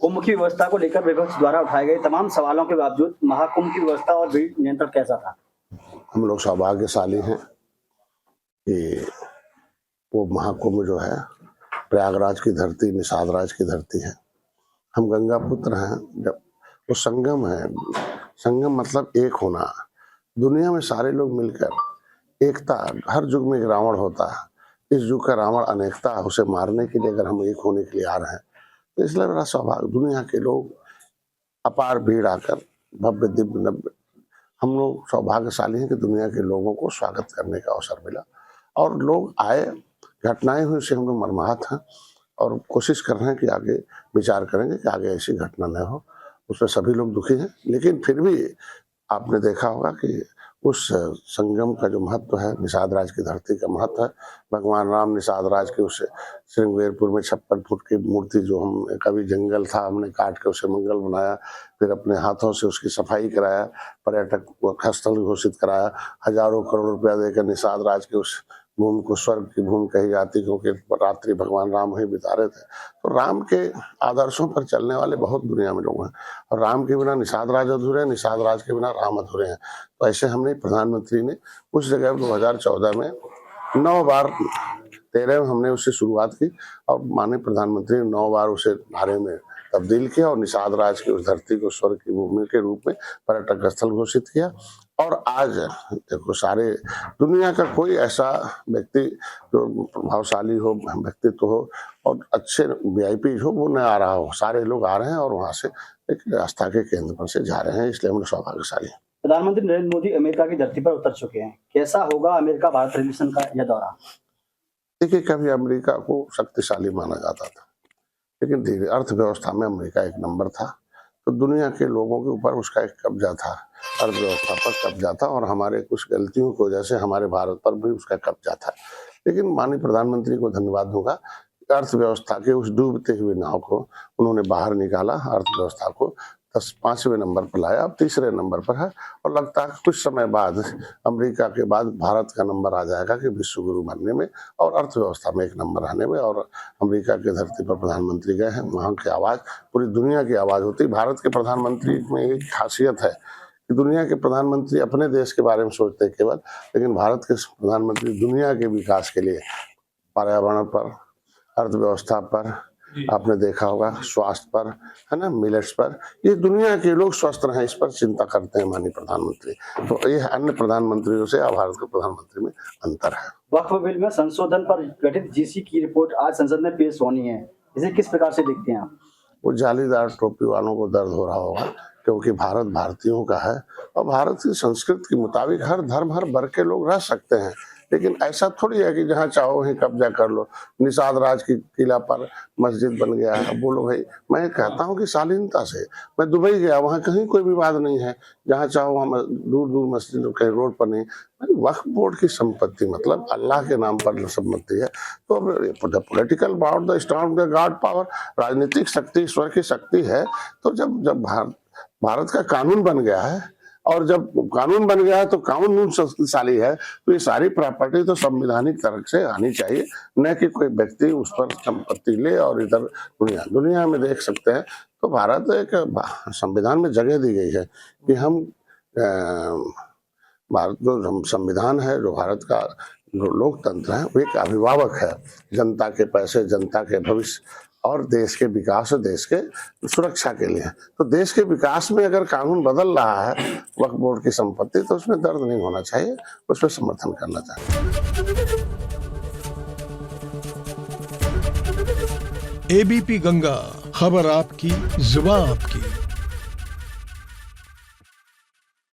कुंभ की व्यवस्था को लेकर विपक्ष द्वारा उठाए गए तमाम सवालों के बावजूद महाकुंभ की व्यवस्था और भीड़ नियंत्रण कैसा था? हम लोग सौभाग्यशाली हैं कि वो महाकुंभ जो है प्रयागराज की धरती, निषाद राज की धरती है। हम गंगा पुत्र हैं। जब वो संगम है, संगम मतलब एक होना। दुनिया में सारे लोग मिलकर एकता, हर युग में एक रावण होता है, इस युग का रावण अनेकता, उसे मारने के लिए अगर हम एक होने के लिए आ रहे हैं तो इसलिए मेरा सौभाग्य, दुनिया के लोग अपार भीड़ आकर भव्य दिव्य नव्य, हम लोग सौभाग्यशाली हैं कि दुनिया के लोगों को स्वागत करने का अवसर मिला और लोग आए। घटनाएं हुई उससे हम लोग मर्माहत हैं और कोशिश कर रहे हैं कि आगे विचार करेंगे कि आगे ऐसी घटना न हो। उसमें सभी लोग दुखी हैं, लेकिन फिर भी आपने देखा होगा कि उस संगम का जो महत्व है, निषाद राज की धरती का महत्व है। भगवान राम निषाद राज के उस श्रृंगेरपुर में 56 फुट की मूर्ति जो हम कभी जंगल था, हमने काट के उसे मंगल बनाया, फिर अपने हाथों से उसकी सफाई कराया, पर्यटक स्थल घोषित कराया, हजारों करोड़ रुपया देकर निषाद राज के उस भूमि को स्वर्ग की भूमि कही जाती, क्योंकि रात्रि भगवान राम वहीं बिता रहे थे। तो राम के आदर्शों पर चलने वाले बहुत दुनिया में लोग हैं और राम के बिना निषाद राज अधूरे हैं, निषाद राज के बिना राम अधूरे हैं। तो ऐसे हमने प्रधानमंत्री ने उस जगह 2014 में 9 बार 13 में हमने उससे शुरुआत की और माननीय प्रधानमंत्री ने 9 बार उसे बारे में तब्दील किया और निषाद राज की उस धरती को स्वर्ग की भूमि के रूप में पर्यटक स्थल घोषित किया। और आज देखो, सारे दुनिया का कोई ऐसा व्यक्ति जो प्रभावशाली हो, व्यक्तित्व हो और अच्छे VIP हो, वो न आ रहा हो। सारे लोग आ रहे हैं और वहां से एक आस्था के केंद्र पर से जा रहे हैं, इसलिए हम लोग सौभाग्यशाली हैं। प्रधानमंत्री नरेंद्र मोदी अमेरिका की धरती पर उतर चुके हैं, कैसा होगा अमेरिका भारत रिलेशन का यह दौरा? देखिए, कभी अमेरिका को शक्तिशाली माना जाता था, लेकिन धीरे अर्थव्यवस्था में अमेरिका एक नंबर था, तो दुनिया के लोगों के ऊपर उसका एक कब्जा था, अर्थव्यवस्था पर कब्जा था और हमारे कुछ गलतियों की वजह से हमारे भारत पर भी उसका कब्जा था। लेकिन माननीय प्रधानमंत्री को धन्यवाद दूंगा, अर्थव्यवस्था के उस डूबते हुए नाव को उन्होंने बाहर निकाला, अर्थव्यवस्था को 5वें नंबर पर लाया, अब 3रे नंबर पर है और लगता है कुछ समय बाद अमेरिका के बाद भारत का नंबर आ जाएगा कि विश्व गुरु बनने में और अर्थव्यवस्था में एक नंबर आने में। और अमेरिका की धरती पर प्रधानमंत्री गए हैं, वहाँ की आवाज़ पूरी दुनिया की आवाज़ होती है। भारत के प्रधानमंत्री में एक खासियत है कि दुनिया के प्रधानमंत्री अपने देश के बारे में सोचते हैं केवल, लेकिन भारत के प्रधानमंत्री दुनिया के विकास के लिए, पर्यावरण पर, अर्थव्यवस्था पर, आपने देखा होगा स्वास्थ्य पर, है ना, मिलेट्स पर, ये दुनिया के लोग स्वस्थ रहें इस पर चिंता करते हैं माननीय प्रधानमंत्री। तो ये अन्य प्रधानमंत्रियों से भारत के प्रधानमंत्री में अंतर है। वक्फ बिल में संशोधन पर गठित GC की रिपोर्ट आज संसद में पेश होनी है, इसे किस प्रकार से देखते हैं आप? वो जालीदार टोपी वालों को दर्द हो रहा होगा, क्योंकि भारत भारतीयों का है और भारत की संस्कृति के मुताबिक हर धर्म, हर वर्ग के लोग रह सकते हैं। लेकिन ऐसा थोड़ी है कि जहाँ चाहो वहीं कब्जा कर लो। निषाद राज की किला पर मस्जिद बन गया है, बोलो भाई, मैं कहता हूँ कि शालीनता से। मैं दुबई गया, वहाँ कहीं कोई विवाद नहीं है, जहाँ चाहो वहाँ दूर दूर मस्जिद, कहीं रोड पर नहीं। वक्फ बोर्ड की संपत्ति मतलब अल्लाह के नाम पर संपत्ति है। तो political power, the storm the God power, राजनीतिक शक्ति ईश्वर की शक्ति है। तो जब भारत का कानून बन गया है और जब कानून बन गया है तो कानून शक्तिशाली है, तो ये सारी प्रॉपर्टी तो संवैधानिक तरह से आनी चाहिए, न कि कोई व्यक्ति उस पर संपत्ति ले। और इधर दुनिया में देख सकते हैं तो भारत एक संविधान में जगह दी गई है कि हम भारत जो संविधान है, जो भारत का जो लोकतंत्र है, वो एक अभिभावक है जनता के पैसे, जनता के भविष्य और देश के विकास और देश के सुरक्षा के लिए। तो देश के विकास में अगर कानून बदल रहा है वक्फ बोर्ड की संपत्ति, तो उसमें दर्द नहीं होना चाहिए, उसमें समर्थन करना चाहिए। ABP गंगा, खबर आपकी, जुबान आपकी।